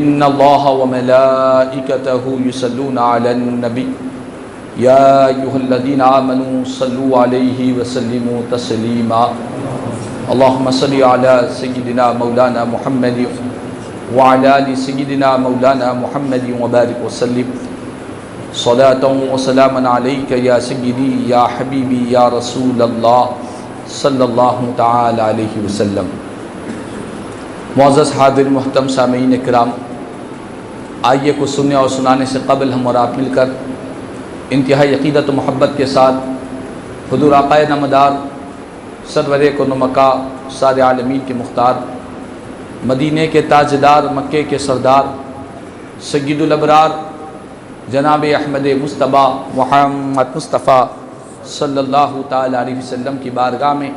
ان اللہ وملائکتہ یصلون علی النبی یا ایھا الذین آمنوا صلوا علیہ وسلموا تسلیما اللہم صل علی سیدنا مولانا محمد وعلی آل سیدنا مولانا محمد وبارک وسلم صلاۃ وسلاما علیک یا سیدی یا حبیبی یا رسول اللہ صلی اللہ تعالی علیہ وسلم۔ معزز حاضر محترم سامعین کرام، آئیے کچھ سننے اور سنانے سے قبل ہم اور آپ مل کر انتہائی عقیدت و محبت کے ساتھ حضور آقائے نامدار سرور کون و مکہ سارے عالمین کے مختار، مدینے کے تاجدار، مکے کے سردار، سید الابرار جناب احمد مصطفیٰ محمد مصطفیٰ صلی اللہ تعالی علیہ وسلم کی بارگاہ میں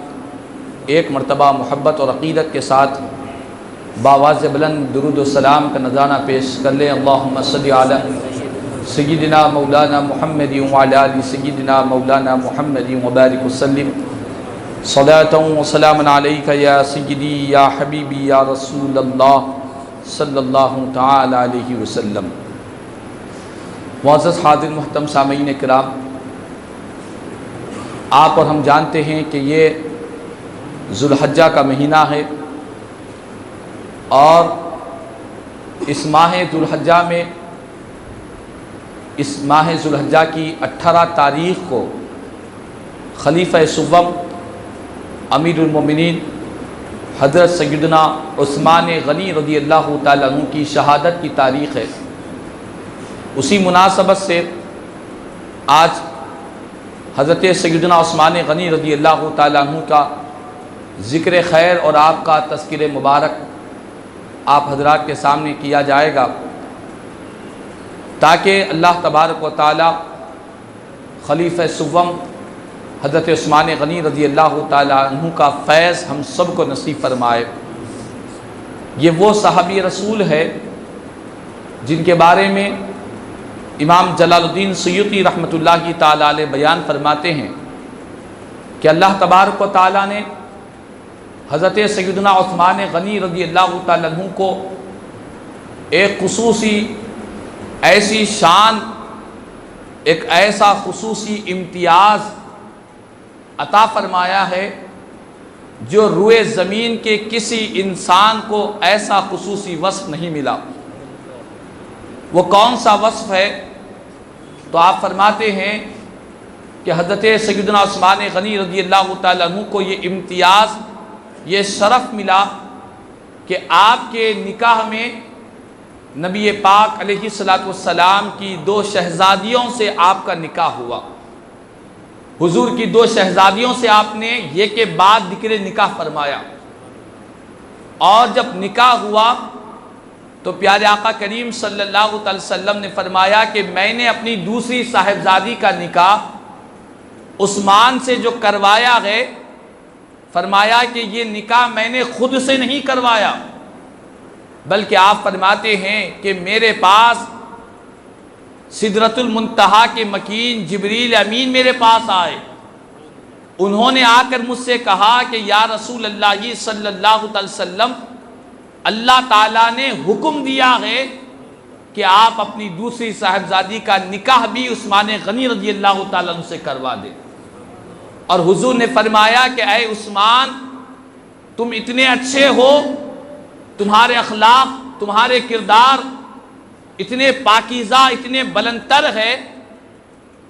ایک مرتبہ محبت اور عقیدت کے ساتھ باواز بلند درود و سلام کا نذرانہ پیش کر لیں۔ اللہم صلی علی سیدنا مولانا محمد وعلی آل سیدنا مولانا محمد وبارک وسلم صلاۃ و سلام علیک یا سیدی یا حبیبی یا رسول اللہ صلی اللہ تعالی علیہ وسلم۔ معزز حاضر محترم سامعین کرام، آپ اور ہم جانتے ہیں کہ یہ ذوالحجہ کا مہینہ ہے، اور اس ماہ ذوالحجہ میں اس ماہ ذوالحجہ کی 18 تاریخ کو خلیفہ سوم امیر المومنین حضرت سیدنا عثمان غنی رضی اللہ تعالیٰ عنہ کی شہادت کی تاریخ ہے۔ اسی مناسبت سے آج حضرت سیدنا عثمان غنی رضی اللہ تعالیٰ عنہ کا ذکر خیر اور آپ کا تذکر مبارک آپ حضرات کے سامنے کیا جائے گا، تاکہ اللہ تبارک و تعالی خلیفہ سوم حضرت عثمان غنی رضی اللہ تعالی عنہ کا فیض ہم سب کو نصیب فرمائے۔ یہ وہ صحابی رسول ہے جن کے بارے میں امام جلال الدین سیوطی رحمۃ اللہ تعالی علیہ بیان فرماتے ہیں کہ اللہ تبارک و تعالی نے حضرت سیدنا عثمان غنی رضی اللہ تعالیٰ عنہ کو ایک خصوصی ایسی شان، ایک ایسا خصوصی امتیاز عطا فرمایا ہے جو روئے زمین کے کسی انسان کو ایسا خصوصی وصف نہیں ملا۔ وہ کون سا وصف ہے؟ تو آپ فرماتے ہیں کہ حضرت سیدنا عثمان غنی رضی اللہ تعالیٰ عنہ کو یہ امتیاز، یہ شرف ملا کہ آپ کے نکاح میں نبی پاک علیہ الصلوۃ والسلام کی 2 شہزادیوں سے آپ کا نکاح ہوا۔ حضور کی 2 شہزادیوں سے آپ نے یہ کہ بعد ذکر نکاح فرمایا، اور جب نکاح ہوا تو پیارے آقا کریم صلی اللہ علیہ وسلم نے فرمایا کہ میں نے اپنی دوسری صاحبزادی کا نکاح عثمان سے جو کروایا ہے، فرمایا کہ یہ نکاح میں نے خود سے نہیں کروایا، بلکہ آپ فرماتے ہیں کہ میرے پاس سدرۃ المنتہا کے مکین جبریل امین میرے پاس آئے، انہوں نے آ کر مجھ سے کہا کہ یا رسول اللہ صلی اللہ علیہ وسلم، اللہ تعالیٰ نے حکم دیا ہے کہ آپ اپنی دوسری صاحبزادی کا نکاح بھی عثمان غنی رضی اللہ تعالیٰ عنہ سے کروا دیں۔ اور حضور نے فرمایا کہ اے عثمان، تم اتنے اچھے ہو، تمہارے اخلاق، تمہارے کردار اتنے پاکیزہ، اتنے بلندتر ہے،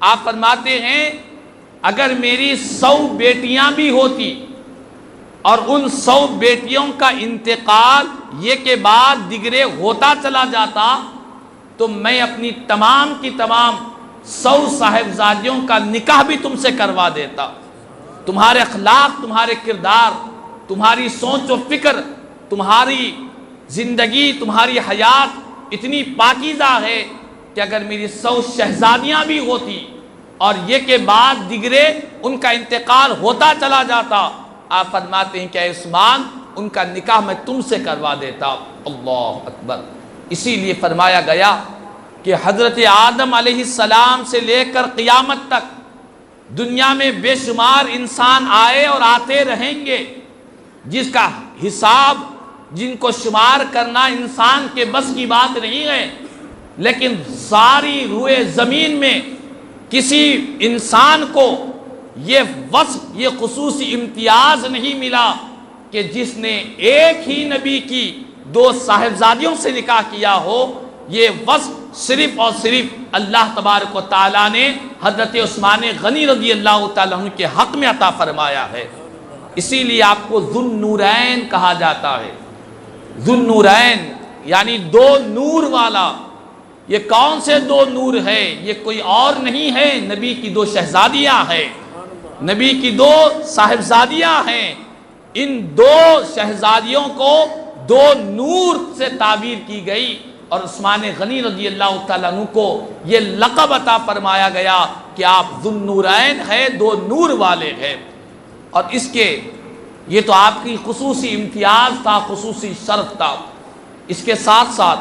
آپ فرماتے ہیں اگر میری 100 بیٹیاں بھی ہوتی اور ان 100 بیٹیوں کا انتقال یہ کے بعد دیگرے ہوتا چلا جاتا تو میں اپنی تمام کی تمام 100 صاحبزادیوں کا نکاح بھی تم سے کروا دیتا۔ تمہارے اخلاق، تمہارے کردار، تمہاری سوچ و فکر، تمہاری زندگی، تمہاری حیات اتنی پاکیزہ ہے کہ اگر میری 100 شہزادیاں بھی ہوتی اور یہ کے بعد دیگرے ان کا انتقال ہوتا چلا جاتا، آپ فرماتے ہیں کہ اے عثمان، ان کا نکاح میں تم سے کروا دیتا۔ اللہ اکبر۔ اسی لیے فرمایا گیا کہ حضرت آدم علیہ السلام سے لے کر قیامت تک دنیا میں بے شمار انسان آئے اور آتے رہیں گے، جس کا حساب جن کو شمار کرنا انسان کے بس کی بات نہیں ہے، لیکن ساری روئے زمین میں کسی انسان کو یہ وصف، یہ خصوصی امتیاز نہیں ملا کہ جس نے ایک ہی نبی کی 2 صاحبزادیوں سے نکاح کیا ہو۔ یہ وصف صرف اور صرف اللہ تبارک و تعالیٰ نے حضرت عثمان غنی رضی اللہ تعالیٰ عنہ کے حق میں عطا فرمایا ہے۔ اسی لیے آپ کو ذو النورین کہا جاتا ہے۔ ذو النورین یعنی 2 نور والا۔ یہ کون سے 2 نور ہے؟ یہ کوئی اور نہیں ہے، نبی کی 2 شہزادیاں ہیں، نبی کی 2 صاحبزادیاں ہیں۔ ان 2 شہزادیوں کو 2 نور سے تعبیر کی گئی، اور عثمان غنی رضی اللہ تعالیٰ عنہ کو یہ لقب عطا فرمایا گیا کہ آپ ذو النورین ہیں، 2 نور والے ہیں۔ اور اس کے یہ تو آپ کی خصوصی امتیاز تھا، خصوصی شرف تھا۔ اس کے ساتھ ساتھ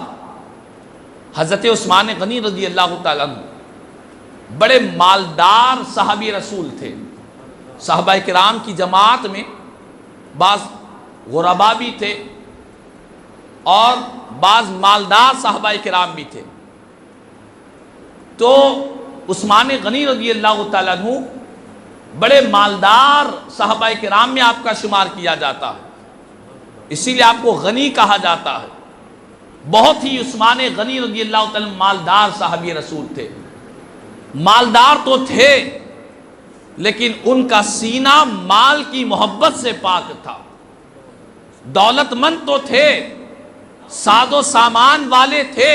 حضرت عثمان غنی رضی اللہ تعالیٰ عنہ بڑے مالدار صحابی رسول تھے۔ صحابہ کرام کی جماعت میں بعض غربا بھی تھے اور بعض مالدار صحابہ کرام بھی تھے۔ تو عثمان غنی رضی اللہ تعالیٰ عنہ بڑے مالدار صحابہ کرام میں آپ کا شمار کیا جاتا ہے، اسی لیے آپ کو غنی کہا جاتا ہے۔ بہت ہی عثمان غنی رضی اللہ تعالیٰ عنہ مالدار صحابی رسول تھے۔ مالدار تو تھے لیکن ان کا سینہ مال کی محبت سے پاک تھا۔ دولت مند تو تھے، ساز و سامان والے تھے،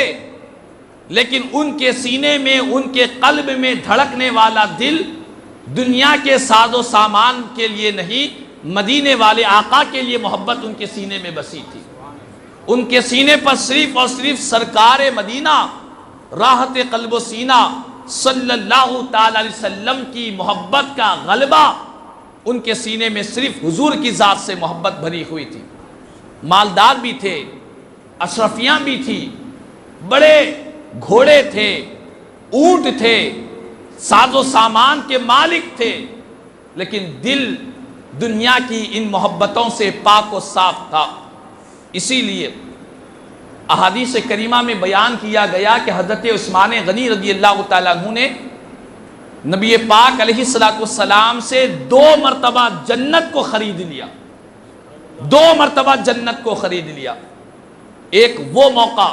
لیکن ان کے سینے میں، ان کے قلب میں دھڑکنے والا دل دنیا کے ساز و سامان کے لیے نہیں، مدینے والے آقا کے لیے محبت ان کے سینے میں بسی تھی۔ ان کے سینے پر صرف اور صرف سرکار مدینہ راحت قلب و سینہ صلی اللہ تعالی علیہ وسلم کی محبت کا غلبہ، ان کے سینے میں صرف حضور کی ذات سے محبت بھری ہوئی تھی۔ مالدار بھی تھے، اشرفیاں بھی تھی، بڑے گھوڑے تھے، اونٹ تھے، ساز و سامان کے مالک تھے، لیکن دل دنیا کی ان محبتوں سے پاک و صاف تھا۔ اسی لیے احادیث کریمہ میں بیان کیا گیا کہ حضرت عثمان غنی رضی اللہ تعالیٰ عنہ نے نبی پاک علیہ السلام سے 2 مرتبہ جنت کو خرید لیا، 2 مرتبہ جنت کو خرید لیا۔ ایک وہ موقع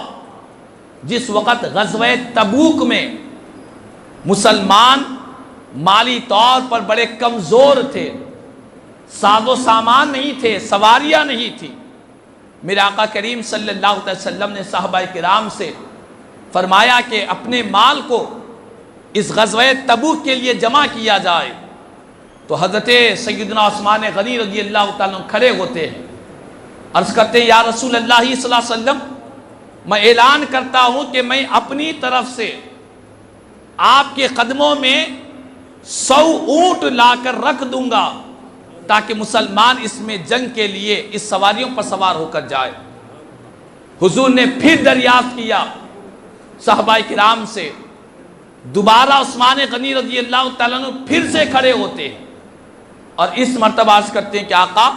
جس وقت غزوہ تبوک میں مسلمان مالی طور پر بڑے کمزور تھے، ساز و سامان نہیں تھے، سواریاں نہیں تھی۔ میرے آقا کریم صلی اللہ علیہ وسلم نے صحابہ کرام سے فرمایا کہ اپنے مال کو اس غزوہ تبوک کے لیے جمع کیا جائے۔ تو حضرت سیدنا عثمان غنی رضی اللہ تعالیٰ عنہ کھڑے ہوتے ہیں، عرض کرتے ہیں یا رسول اللہ صلی اللہ علیہ وسلم، میں اعلان کرتا ہوں کہ میں اپنی طرف سے آپ کے قدموں میں 100 اونٹ لا کر رکھ دوں گا تاکہ مسلمان اس میں جنگ کے لیے اس سواریوں پر سوار ہو کر جائے۔ حضور نے پھر دریافت کیا صحابہ کرام سے، دوبارہ عثمان غنی رضی اللہ تعالیٰ عنہ پھر سے کھڑے ہوتے ہیں اور اس مرتبہ عرض کرتے ہیں کہ آقا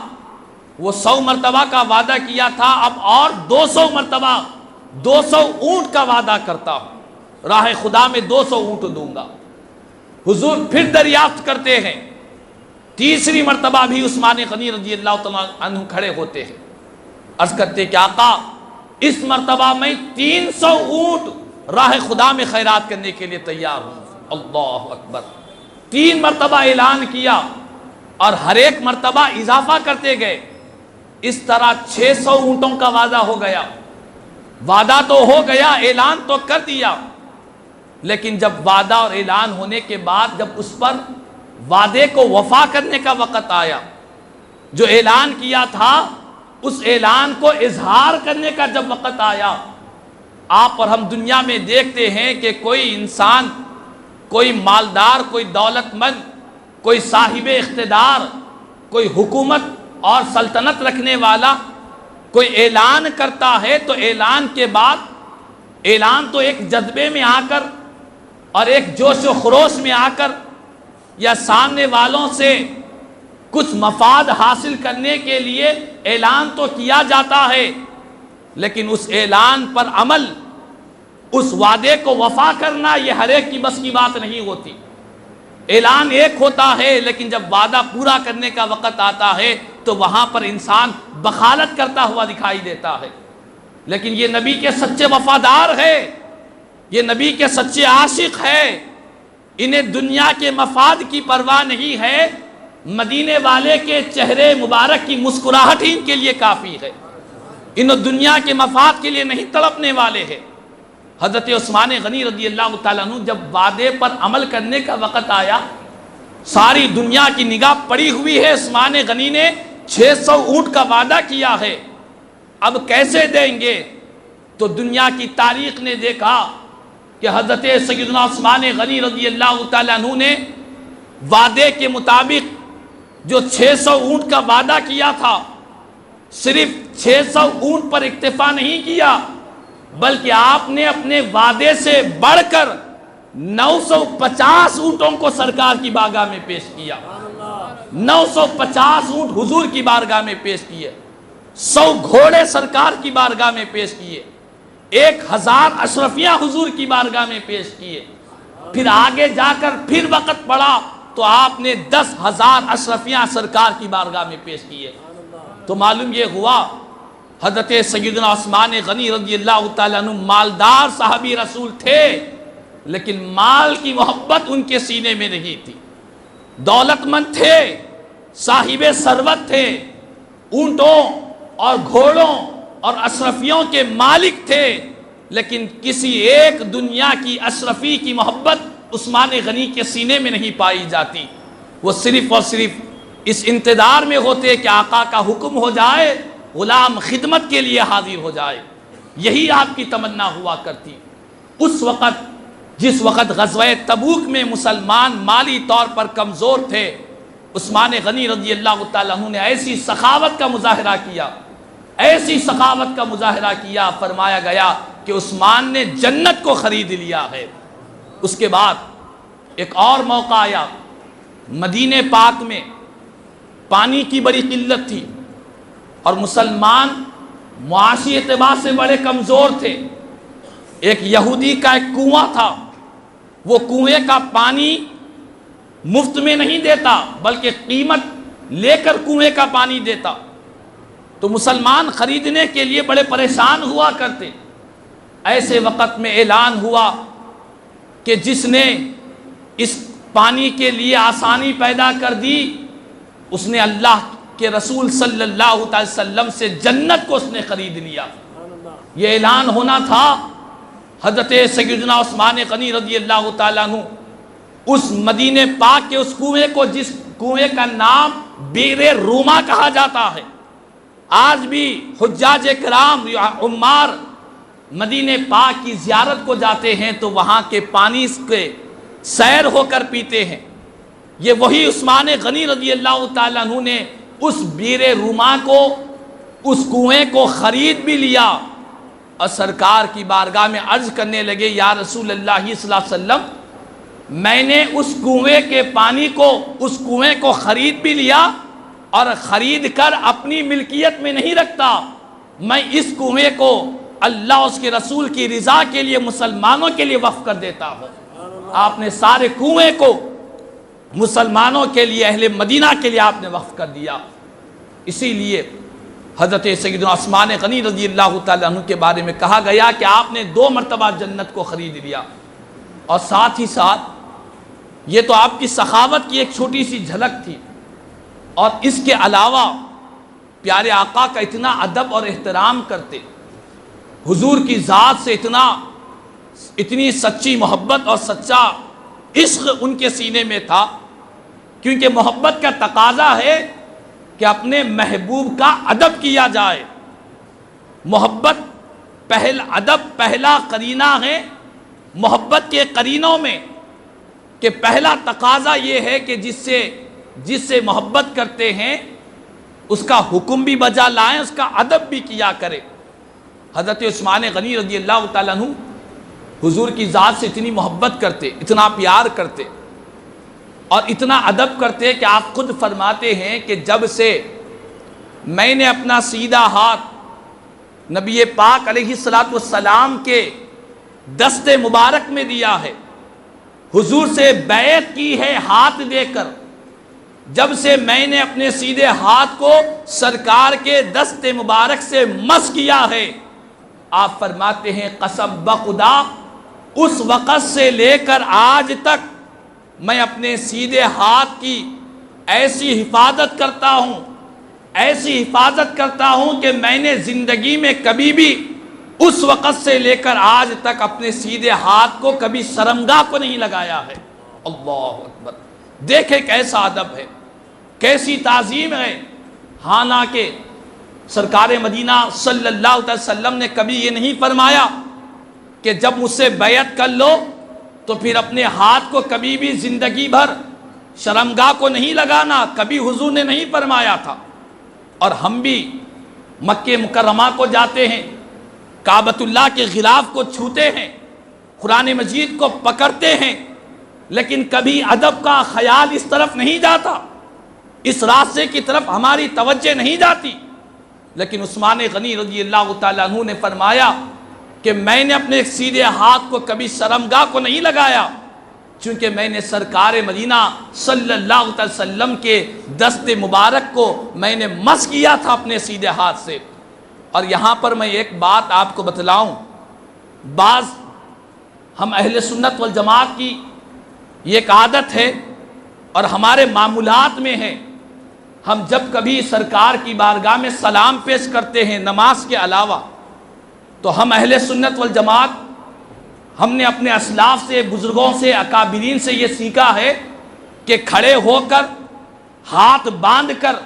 وہ 100 مرتبہ کا وعدہ کیا تھا، اب اور 200 مرتبہ 200 اونٹ کا وعدہ کرتا ہوں، راہ خدا میں 200 اونٹ دوں گا۔ حضور پھر دریافت کرتے ہیں، تیسری مرتبہ بھی عثمان غنی رضی اللہ تعالیٰ عنہ کھڑے ہوتے ہیں، عرض کرتے کہ آقا اس مرتبہ میں 300 اونٹ راہ خدا میں خیرات کرنے کے لیے تیار ہوں۔ اللہ اکبر! 3 مرتبہ اعلان کیا اور ہر ایک مرتبہ اضافہ کرتے گئے، اس طرح 600 اونٹوں کا وعدہ ہو گیا۔ وعدہ تو ہو گیا، اعلان تو کر دیا، لیکن جب وعدہ اور اعلان ہونے کے بعد جب اس پر وعدے کو وفا کرنے کا وقت آیا، جو اعلان کیا تھا اس اعلان کو اظہار کرنے کا جب وقت آیا، آپ اور ہم دنیا میں دیکھتے ہیں کہ کوئی انسان، کوئی مالدار، کوئی دولت مند، کوئی صاحب اقتدار، کوئی حکومت اور سلطنت رکھنے والا کوئی اعلان کرتا ہے تو اعلان کے بعد، اعلان تو ایک جذبے میں آ کر اور ایک جوش و خروش میں آ کر یا سامنے والوں سے کچھ مفاد حاصل کرنے کے لیے اعلان تو کیا جاتا ہے، لیکن اس اعلان پر عمل، اس وعدے کو وفا کرنا، یہ ہر ایک کی بس کی بات نہیں ہوتی۔ اعلان ایک ہوتا ہے، لیکن جب وعدہ پورا کرنے کا وقت آتا ہے تو وہاں پر انسان بخالت کرتا ہوا دکھائی دیتا ہے۔ لیکن یہ نبی کے سچے وفادار ہے، یہ نبی کے سچے عاشق ہے، انہیں دنیا کے مفاد کی پرواہ نہیں ہے، مدینے والے کے چہرے مبارک کی مسکراہٹ ہی ان کے لیے کافی ہے، انہیں دنیا کے مفاد کے لیے نہیں تڑپنے والے ہیں۔ حضرت عثمان غنی رضی اللہ تعالیٰ عنہ جب وعدے پر عمل کرنے کا وقت آیا، ساری دنیا کی نگاہ پڑی ہوئی ہے، عثمان غنی نے 600 اونٹ کا وعدہ کیا ہے، اب کیسے دیں گے؟ تو دنیا کی تاریخ نے دیکھا کہ حضرت سیدنا عثمان غنی رضی اللہ تعالیٰ عنہ نے وعدے کے مطابق جو 600 اونٹ کا وعدہ کیا تھا، صرف 600 اونٹ پر اکتفا نہیں کیا، بلکہ آپ نے اپنے وعدے سے بڑھ کر 950 اونٹوں کو سرکار کی بارگاہ میں پیش کیا، 950 اونٹ حضور کی بارگاہ میں پیش کیے، 100 گھوڑے سرکار کی بارگاہ میں پیش کیے، 1000 اشرفیاں حضور کی بارگاہ میں پیش کیے، پھر آگے جا کر پھر وقت پڑا تو آپ نے 10,000 اشرفیاں سرکار کی بارگاہ میں پیش کیے۔ تو معلوم یہ ہوا حضرت سیدنا عثمان غنی رضی اللہ تعالیٰ عنہ مالدار صحابی رسول تھے، لیکن مال کی محبت ان کے سینے میں نہیں تھی، دولت مند تھے، صاحب ثروت تھے، اونٹوں اور گھوڑوں اور اشرفیوں کے مالک تھے، لیکن کسی ایک دنیا کی اشرفی کی محبت عثمان غنی کے سینے میں نہیں پائی جاتی۔ وہ صرف اور صرف اس انتظار میں ہوتے کہ آقا کا حکم ہو جائے، غلام خدمت کے لیے حاضر ہو جائے، یہی آپ کی تمنا ہوا کرتی۔ اس وقت جس وقت غزوہ تبوک میں مسلمان مالی طور پر کمزور تھے، عثمان غنی رضی اللہ تعالیٰ عنہ نے ایسی سخاوت کا مظاہرہ کیا، ایسی سخاوت کا مظاہرہ کیا، فرمایا گیا کہ عثمان نے جنت کو خرید لیا ہے۔ اس کے بعد ایک اور موقع آیا، مدینے پاک میں پانی کی بڑی قلت تھی اور مسلمان معاشی اعتبار سے بڑے کمزور تھے۔ ایک یہودی کا ایک کنواں تھا، وہ کنویں کا پانی مفت میں نہیں دیتا بلکہ قیمت لے کر کنویں کا پانی دیتا، تو مسلمان خریدنے کے لیے بڑے پریشان ہوا کرتے۔ ایسے وقت میں اعلان ہوا کہ جس نے اس پانی کے لیے آسانی پیدا کر دی، اس نے اللہ کے رسول صلی اللہ علیہ وسلم سے جنت کو اس نے خرید لیا۔ یہ اعلان ہونا تھا، حضرت سیدنا عثمان غنی رضی اللہ تعالیٰ عنہ اس مدینے پاک کے اس کنویں کو، جس کنویں کا نام بیر روما کہا جاتا ہے، آج بھی حجاج کرام عمار مدینے پاک کی زیارت کو جاتے ہیں تو وہاں کے پانی کے سیر ہو کر پیتے ہیں۔ یہ وہی عثمان غنی رضی اللہ تعالیٰ عنہ نے اس بیر روما کو، اس کنویں کو خرید بھی لیا اور سرکار کی بارگاہ میں عرض کرنے لگے، یا رسول اللہ صلی اللہ علیہ وسلم، میں نے اس کنویں کے پانی کو، اس کنویں کو خرید بھی لیا اور خرید کر اپنی ملکیت میں نہیں رکھتا، میں اس کنویں کو اللہ اس کے رسول کی رضا کے لیے مسلمانوں کے لیے وقف کر دیتا ہوں۔ آپ نے سارے کنویں کو مسلمانوں کے لیے، اہل مدینہ کے لیے آپ نے وقف کر دیا۔ اسی لیے حضرت سیدنا عثمان غنی رضی اللہ تعالیٰ عنہ کے بارے میں کہا گیا کہ آپ نے 2 مرتبہ جنت کو خرید لیا، اور ساتھ ہی ساتھ یہ تو آپ کی سخاوت کی ایک چھوٹی سی جھلک تھی، اور اس کے علاوہ پیارے آقا کا اتنا ادب اور احترام کرتے، حضور کی ذات سے اتنی سچی محبت اور سچا عشق ان کے سینے میں تھا، کیونکہ محبت کا تقاضا ہے کہ اپنے محبوب کا ادب کیا جائے۔ محبت ادب پہلا قرینہ ہے محبت کے قرینوں میں، کہ پہلا تقاضا یہ ہے کہ جس سے محبت کرتے ہیں اس کا حکم بھی بجا لائیں، اس کا ادب بھی کیا کرے۔ حضرت عثمان غنی رضی اللہ تعالیٰ عنہ حضور کی ذات سے اتنی محبت کرتے، اتنا پیار کرتے اور اتنا ادب کرتے کہ آپ خود فرماتے ہیں کہ جب سے میں نے اپنا سیدھا ہاتھ نبی پاک علیہ الصلوۃ والسلام کے دست مبارک میں دیا ہے، حضور سے بیعت کی ہے ہاتھ دے کر، جب سے میں نے اپنے سیدھے ہاتھ کو سرکار کے دست مبارک سے مس کیا ہے، آپ فرماتے ہیں قسم بخدا اس وقت سے لے کر آج تک میں اپنے سیدھے ہاتھ کی ایسی حفاظت کرتا ہوں، ایسی حفاظت کرتا ہوں کہ میں نے زندگی میں کبھی بھی اس وقت سے لے کر آج تک اپنے سیدھے ہاتھ کو کبھی شرمگاہ کو نہیں لگایا ہے۔ اللہ اکبر، دیکھیں کیسا ادب ہے، کیسی تعظیم ہے، حالانکہ سرکار مدینہ صلی اللہ علیہ وسلم نے کبھی یہ نہیں فرمایا کہ جب مجھ سے بیعت کر لو تو پھر اپنے ہاتھ کو کبھی بھی زندگی بھر شرمگاہ کو نہیں لگانا، کبھی حضور نے نہیں فرمایا تھا۔ اور ہم بھی مکہ مکرمہ کو جاتے ہیں، کعبۃ اللہ کے غلاف کو چھوتے ہیں، قرآن مجید کو پکڑتے ہیں، لیکن کبھی ادب کا خیال اس طرف نہیں جاتا، اس راستے کی طرف ہماری توجہ نہیں جاتی۔ لیکن عثمان غنی رضی اللہ تعالیٰ عنہ نے فرمایا کہ میں نے اپنے سیدھے ہاتھ کو کبھی شرمگاہ کو نہیں لگایا، چونکہ میں نے سرکار مدینہ صلی اللہ علیہ وسلم کے دست مبارک کو میں نے مس کیا تھا اپنے سیدھے ہاتھ سے۔ اور یہاں پر میں ایک بات آپ کو بتلاؤں، بعض ہم اہل سنت والجماعت کی یہ ایک عادت ہے اور ہمارے معمولات میں ہے، ہم جب کبھی سرکار کی بارگاہ میں سلام پیش کرتے ہیں نماز کے علاوہ، تو ہم اہل سنت والجماعت ہم نے اپنے اسلاف سے، بزرگوں سے، اکابرین سے یہ سیکھا ہے کہ کھڑے ہو کر ہاتھ باندھ کر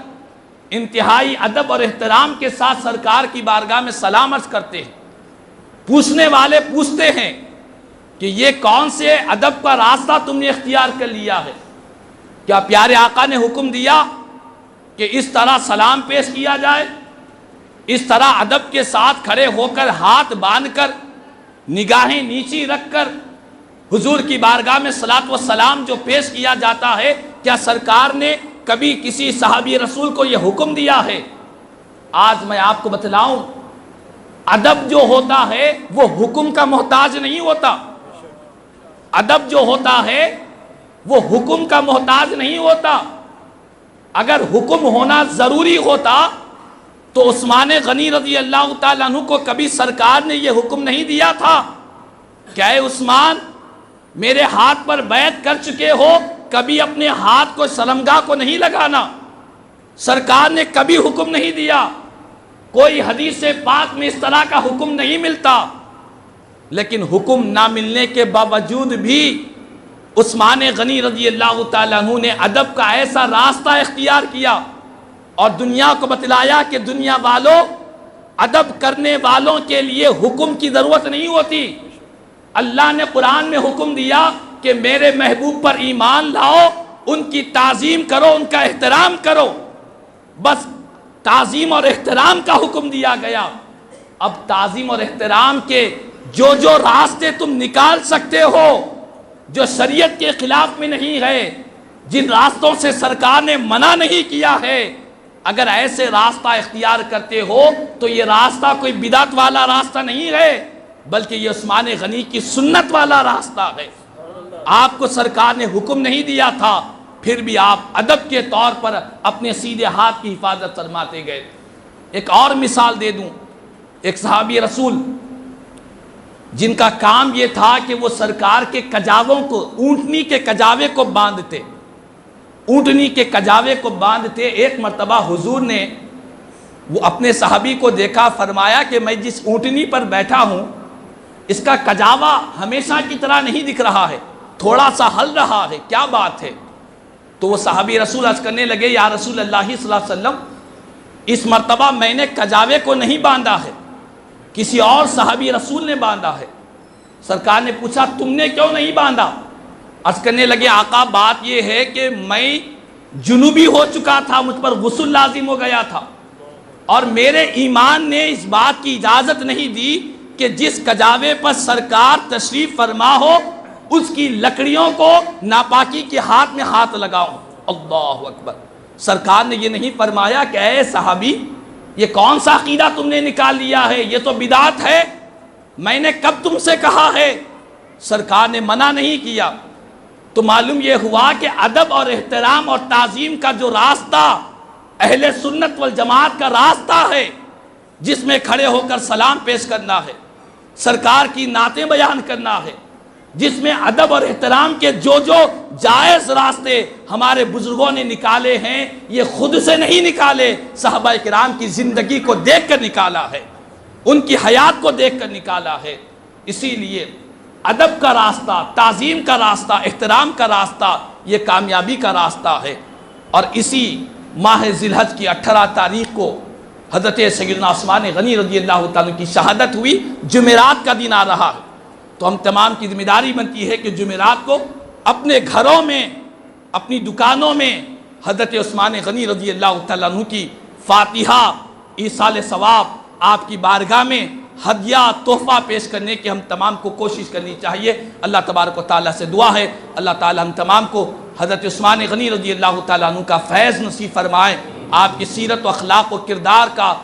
انتہائی ادب اور احترام کے ساتھ سرکار کی بارگاہ میں سلام عرض کرتے ہیں۔ پوچھنے والے پوچھتے ہیں کہ یہ کون سے ادب کا راستہ تم نے اختیار کر لیا ہے؟ کیا پیارے آقا نے حکم دیا کہ اس طرح سلام پیش کیا جائے، اس طرح ادب کے ساتھ کھڑے ہو کر ہاتھ باندھ کر نگاہیں نیچی رکھ کر حضور کی بارگاہ میں صلاۃ و سلام جو پیش کیا جاتا ہے، کیا سرکار نے کبھی کسی صحابی رسول کو یہ حکم دیا ہے؟ آج میں آپ کو بتلاؤں، ادب جو ہوتا ہے وہ حکم کا محتاج نہیں ہوتا، ادب جو ہوتا ہے وہ حکم کا محتاج نہیں ہوتا۔ اگر حکم ہونا ضروری ہوتا تو عثمان غنی رضی اللہ تعالیٰ عنہ کو کبھی سرکار نے یہ حکم نہیں دیا تھا کہ اے عثمان میرے ہاتھ پر بیعت کر چکے ہو، کبھی اپنے ہاتھ کو شرمگاہ کو نہیں لگانا۔ سرکار نے کبھی حکم نہیں دیا، کوئی حدیث پاک میں اس طرح کا حکم نہیں ملتا، لیکن حکم نہ ملنے کے باوجود بھی عثمان غنی رضی اللہ تعالیٰ عنہ نے ادب کا ایسا راستہ اختیار کیا اور دنیا کو بتلایا کہ دنیا والوں، ادب کرنے والوں کے لیے حکم کی ضرورت نہیں ہوتی۔ اللہ نے قرآن میں حکم دیا کہ میرے محبوب پر ایمان لاؤ، ان کی تعظیم کرو، ان کا احترام کرو، بس تعظیم اور احترام کا حکم دیا گیا۔ اب تعظیم اور احترام کے جو جو راستے تم نکال سکتے ہو جو شریعت کے خلاف میں نہیں ہے، جن راستوں سے سرکار نے منع نہیں کیا ہے، اگر ایسے راستہ اختیار کرتے ہو تو یہ راستہ کوئی بدعت والا راستہ نہیں ہے، بلکہ یہ عثمان غنی کی سنت والا راستہ ہے۔ آپ کو سرکار نے حکم نہیں دیا تھا، پھر بھی آپ ادب کے طور پر اپنے سیدھے ہاتھ کی حفاظت فرماتے گئے۔ ایک اور مثال دے دوں، ایک صحابی رسول جن کا کام یہ تھا کہ وہ سرکار کے کجاووں کو، اونٹنی کے کجاوے کو باندھتے، اونٹنی کے کجاوے کو باندھتے۔ ایک مرتبہ حضور نے وہ اپنے صحابی کو دیکھا، فرمایا کہ میں جس اونٹنی پر بیٹھا ہوں اس کا کجاوا ہمیشہ کی طرح نہیں دکھ رہا ہے، تھوڑا سا ہل رہا ہے، کیا بات ہے؟ تو وہ صحابی رسول عرض کرنے لگے، یا رسول اللہ صلی اللہ علیہ وسلم اس مرتبہ میں نے کجاوے کو نہیں باندھا ہے، کسی اور صحابی رسول نے باندھا ہے۔ سرکار نے پوچھا تم نے کیوں نہیں باندھا؟ عرض کرنے لگے آقا بات یہ ہے کہ میں جنوبی ہو چکا تھا، مجھ پر غسل لازم ہو گیا تھا، اور میرے ایمان نے اس بات کی اجازت نہیں دی کہ جس کجاوے پر سرکار تشریف فرما ہو اس کی لکڑیوں کو ناپاکی کے ہاتھ میں ہاتھ لگاؤں۔ اللہ اکبر۔ سرکار نے یہ نہیں فرمایا کہ اے صحابی یہ کون سا عقیدہ تم نے نکال لیا ہے، یہ تو بدعت ہے، میں نے کب تم سے کہا ہے؟ سرکار نے منع نہیں کیا۔ تو معلوم یہ ہوا کہ ادب اور احترام اور تعظیم کا جو راستہ اہل سنت والجماعت کا راستہ ہے، جس میں کھڑے ہو کر سلام پیش کرنا ہے، سرکار کی نعتیں بیان کرنا ہے، جس میں ادب اور احترام کے جو جائز راستے ہمارے بزرگوں نے نکالے ہیں، یہ خود سے نہیں نکالے، صحابہ کرام کی زندگی کو دیکھ کر نکالا ہے، ان کی حیات کو دیکھ کر نکالا ہے۔ اسی لیے ادب کا راستہ، تعظیم کا راستہ، احترام کا راستہ یہ کامیابی کا راستہ ہے۔ اور اسی ماہ ذی الحج کی 18 تاریخ کو حضرت سیدنا عثمان غنی رضی اللہ تعالیٰ کی شہادت ہوئی، جمعرات کا دن آ رہا ہے۔ تو ہم تمام کی ذمہ داری بنتی ہے کہ جمعرات کو اپنے گھروں میں، اپنی دکانوں میں حضرت عثمان غنی رضی اللہ تعالیٰ عنہ کی فاتحہ، ایصال ثواب، آپ کی بارگاہ میں ہدیہ تحفہ پیش کرنے کی ہم تمام کو کوشش کرنی چاہیے۔ اللہ تبارک و تعالیٰ سے دعا ہے اللہ تعالیٰ ہم تمام کو حضرت عثمان غنی رضی اللہ تعالیٰ عنہ کا فیض نصیب فرمائے، آپ کی سیرت و اخلاق و کردار کا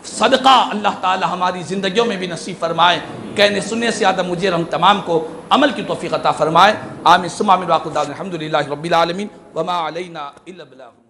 صدقہ اللہ تعالیٰ ہماری زندگیوں میں بھی نصیب فرمائے، کہنے سننے سے زیادہ مجھے ہم تمام کو عمل کی توفیق عطا فرمائے۔ آمین ثم آمین۔ واخر دعوانا الحمدللہ رب العالمین وما علینا الا البلاغ۔